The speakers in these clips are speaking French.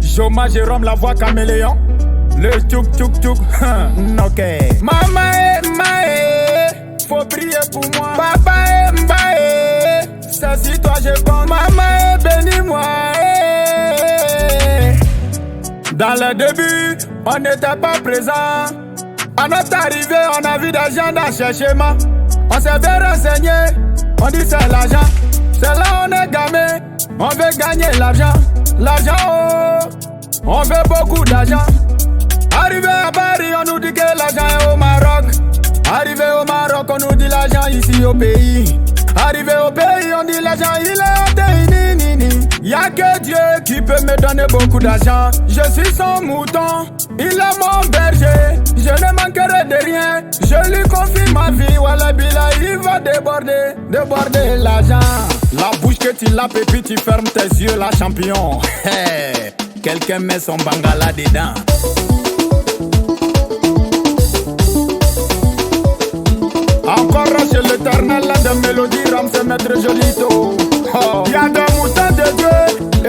Joma Jérôme, la voix caméléon. Le tchouk tchouk tchouk. Ok. Maman faut prier pour moi. Papa Mbae, c'est si toi je compte. Maman bénis-moi. Dans le début, on n'était pas présent. À notre arrivée, on a vu des gens dans chercher moi. On s'est fait renseigner, on dit c'est l'argent. C'est là on est gamé, on veut gagner l'argent. L'argent, oh, on veut beaucoup d'argent. Arrivé à Paris, on nous dit que l'argent est au Maroc. Arrivé au Maroc, on nous dit l'argent ici au pays. Arrivé au pays, on dit l'argent il est au pays. Y'a que Dieu qui peut me donner beaucoup d'argent. Je suis son mouton, il est mon berger. Je ne manquerai de rien, je lui confie ma vie. Wallah billah, il va déborder l'argent. La bouche que tu lapes et puis tu fermes tes yeux, la champion. Quelqu'un met son bangala dedans. Encore chez l'éternel, de mélodie, Ramsey Maître Jolito. Oh. Y'a des moutons de Dieu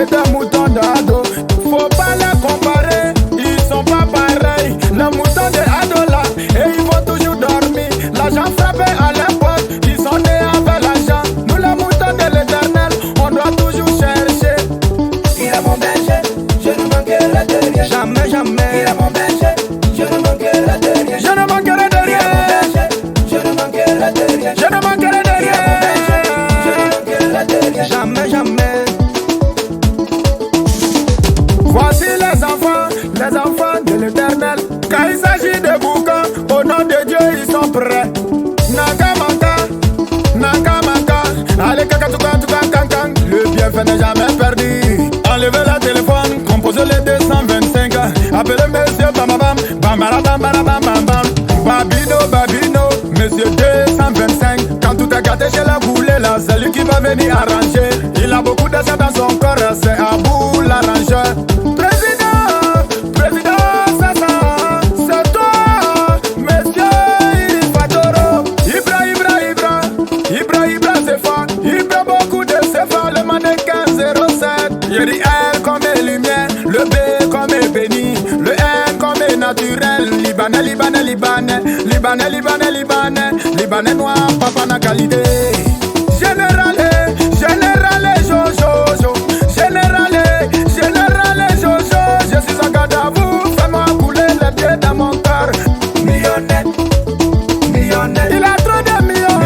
et des moutons d'ado. Faut pas les comparer, ils sont pas pareils. Les moutons de ado là, et ils vont toujours dormir. L'argent frappé à l'époque, ils sont nés avec l'argent. Nous les moutons de l'éternel, on doit toujours chercher. Il est mon berger, je ne manquerai de rien. Jamais, jamais. Il est mon berger, je ne manquerai de rien. Je ne manquerai de rien. Je ne manquerai de rien. Je ne manquerai de rien. Je ne manquerai de rien. Jamais, jamais. Voici les enfants de l'éternel. Quand il s'agit de boucan, au nom de Dieu, ils sont prêts. Nakamaka, allez kakatuka, kang. Le bienfait n'est jamais perdu. Enlevez le téléphone, composez les 225. Appelez monsieur Bamabam, bam. Babino, monsieur 225. Quand tout est gâté chez la boule là, c'est lui qui va venir arranger. Il a beaucoup d'argent dans son corps, c'est Abou l'arrangeur. Président, c'est toi, monsieur Fatoro. Ibra, c'est fort. Ibra, beaucoup de c'est fort. Le mannequin 07. Il dit L comme lumière, le B comme béni, le N comme naturel. Libanais noir, papa na qualité. Général, Jojo. Général, Jojo. Je suis en garde à vous, fais-moi couler les pieds dans mon cœur. Millionnaire. Il a trop de millions,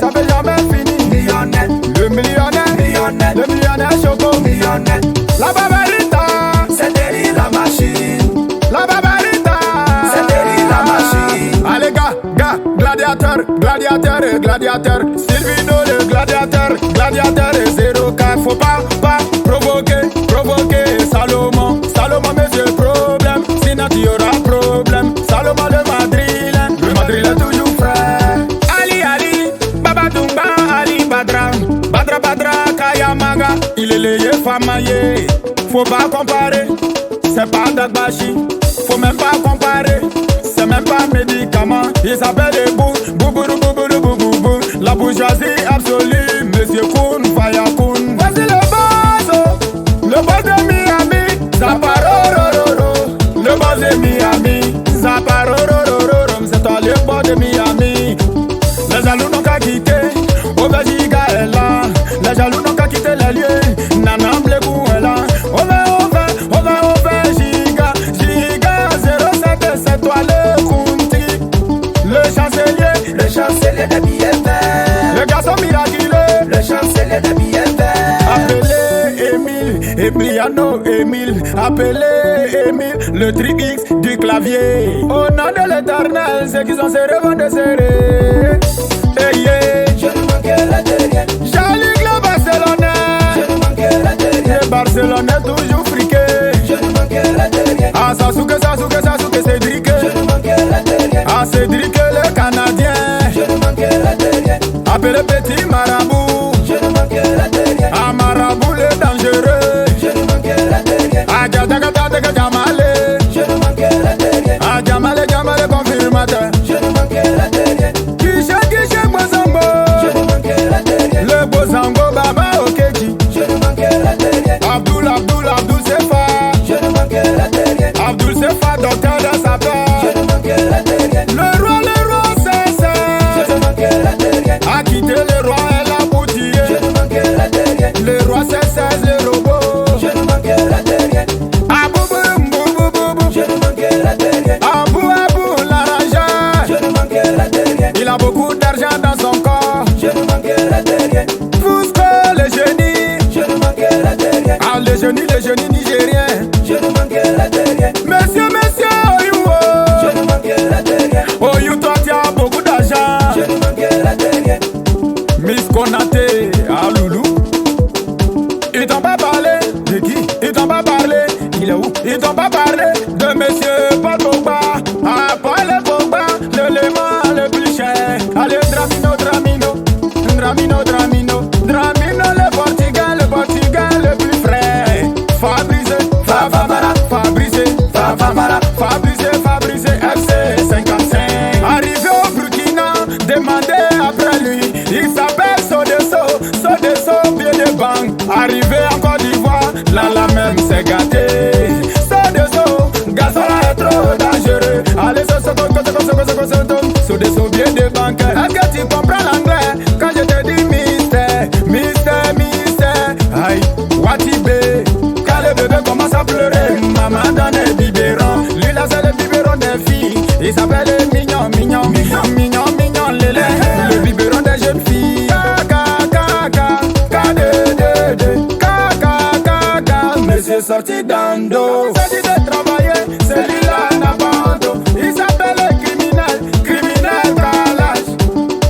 ça peut jamais finir. Millionnaire. Le millionnaire choco. Millionnaire. La babarita, C'est derrière la machine. la babarita, C'est derrière la machine. allez gars, gladiateur. Silvino le gladiateur et 04. Faut pas provoquer Salomon, monsieur problème. Sinon tu auras problème. Salomon le Madrid est toujours frais. Ali, Babadumba, Ali Badra, Kayamaga. Il est lié famaillé. Faut pas comparer, c'est pas d'Agbashi. Faut même pas comparer, c'est même pas médicament. Il s'appelle les bou. La bourgeoisie absolue, monsieur Kun, Fayakoun. Voici le boss de Miami, Zaparororo. Le boss de Miami, Zaparororo. C'est toi le boss de Miami. Les jaloux n'ont qu'à quitter, Obejiga est là. Les jaloux n'ont qu'à quitter les lieux, Nanam Blebou est là. Over, Giga 07, c'est toi le Kunti. Le chancelier des billets verts. Le garçon miraculeux, Le chancelier des billets verts. appelez Émile, appelez Émile, le trix du clavier. Au nom de l'éternel, ceux qui sont serrés vont desserrer. Je ne manquerai de rien. Jean-Luc le Barcelonais. Je ne manquerai de rien. Le Barcelonais toujours friqué. Je ne manquerai de rien. Ah Sasuke, Cédric. Je ne manquerai de rien. Ah Cédric le Canadien. Je ne manquerai de rien. Appelez Petit Marabout. Je ne manquerai de rien. Ah Marabout le dangereux. Je ne manquerai de rien. Ah Jamale. Je ne manquerai de rien. Ah Jamale confirmateur. Je ne manquerai de rien. Guichet Mwazambo. je ne manquerai de rien. Miss Konaté, ah Loulou. Ils t'ont pas parlé de qui? Ils t'ont pas parlé. Il est où? Ils t'ont pas parlé de monsieur Paul Pogba. Ah, Paul Pogba, l'élément le plus cher. Allez, Dramino, Dramino, Dramino, Dramino, Dramino, le Portugal le plus frais. Fabrice, Favamara, Fabrice, Favamara, Fabrice, FC 55. Arrivé au Burkina, demandez après lui. Il s'appelle Sodeso, pied de banque. Arrivé en Côte d'Ivoire, là même c'est gâté. Garçon là est trop dangereux. Allez, Sodeso, pied de banque. Est-ce que tu comprends l'anglais quand je te dis mystère? Aïe, Watibé. Quand le bébé commence à pleurer, maman donne le biberon. Lui là c'est le biberon des filles. Il s'appelle mignon, lélé. Le biberon des jeunes filles. Monsieur sorti d'Ando, sorti de travailler, celui-là n'a pas honte. Il s'appelle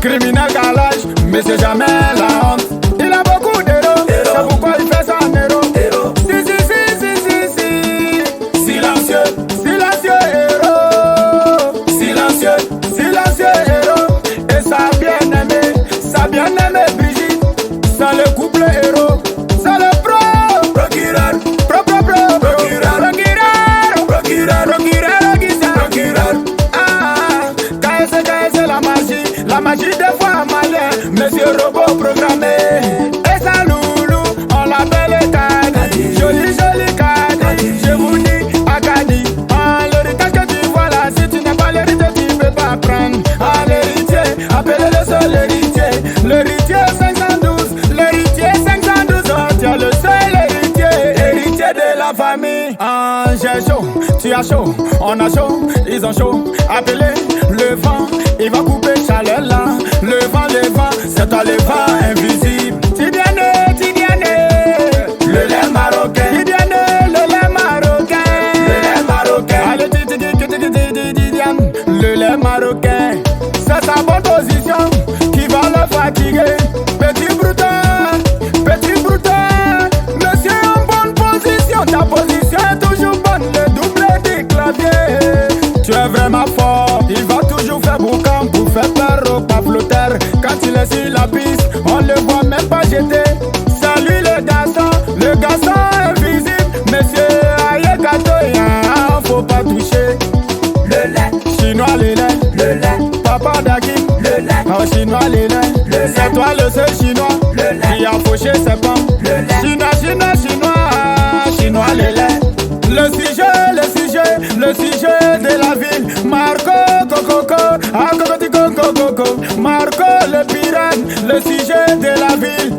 criminel calage, mais c'est jamais la honte. Il a beaucoup d'héros, c'est pourquoi il fait ça en héros. Si, silencieux héros, silencieux héros. Et sa bien-aimée Brigitte, c'est le couple héros, c'est le procureur. La magie des fois malien, monsieur robot programmé. Et ça loulou, on l'appelle Kadi. Joli Kadi, je vous dis Akadi. Ah, l'héritage que tu vois là, si tu n'es pas l'héritier, tu peux pas prendre. Ah, l'héritier, appelez-le seul héritier. L'héritier 512, oh, tu as le seul héritier de la famille. Ah, j'ai chaud, tu as chaud, on a chaud, ils ont chaud. Appelez le vent, il va couper chaleur là. Le vent, c'est toi le vent invisible. Tidiane, le lait marocain. Tidiane, le lait marocain. Allez, Tidiane, le lait marocain. C'est sa bonne position qui va le fatiguer. Petit brouton, monsieur en bonne position. Ta position est toujours bonne, le double du clavier. Tu es vraiment fort, il va toujours faire boucan pour faire peur au pavlotaire. Quand il est sur la piste, on le voit même pas jeter. C'est lui le garçon invisible. Monsieur aïe gâteau, faut pas toucher. Le lait, Chinois le lait, Papa Daki, le lait, oh Chinois le lait, c'est toi le seul Chinois qui a fauché ses pommes. Chinois le lait. Le sujet de la ville, Marco Coco, Marco le pirate, le sujet de la ville.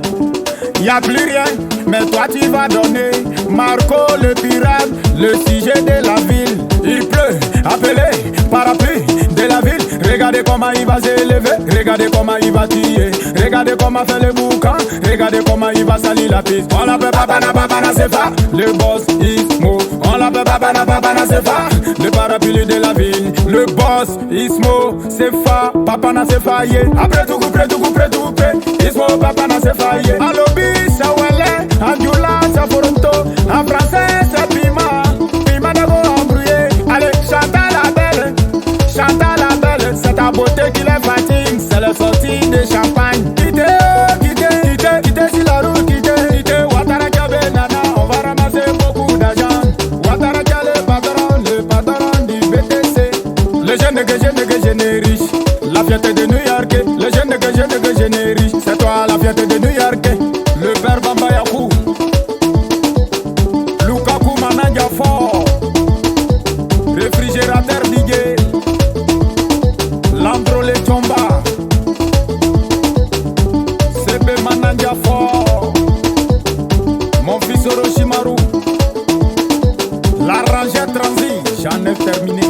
Y'a plus rien, mais toi tu vas donner. Marco le pirate, le sujet de la ville. Il pleut, appelé parapluie de la ville. Regardez comment il va s'élever, regardez comment il va tirer. Regardez comment fait le boucan, regardez comment il va salir la piste. On l'appelle Babana Sefa, le boss Ismo. On l'appelle Babana Sefa, le parapluie de la ville. Le boss Ismo Sefa, Babana Sefa, yeah. Après tout coupé, Ismo Babana Sefa, yeah. En lobby, c'est Wele, en Dioula, c'est Foronto. En français, c'est Pima d'abord embrouillé. Allez, chante la belle, c'est ta beauté qui les fatigue, c'est la sortie de champagne. Quittez sur la route, quittez, Ouattara Kiabe Nana, on va ramasser beaucoup d'argent. Ouattara Kiabe le patron du BTC. Le jeune que jeune est riche, la fierté de New York. Le jeune que jeune est riche, c'est toi la fierté de New York. Le père Bamba Yakou, Lukaku Mananja fort, réfrigérateur Diguet. Landro le Chomba, Sebe Mananja fort, mon fils Orochimaru, la rangée transi, j'en ai terminé.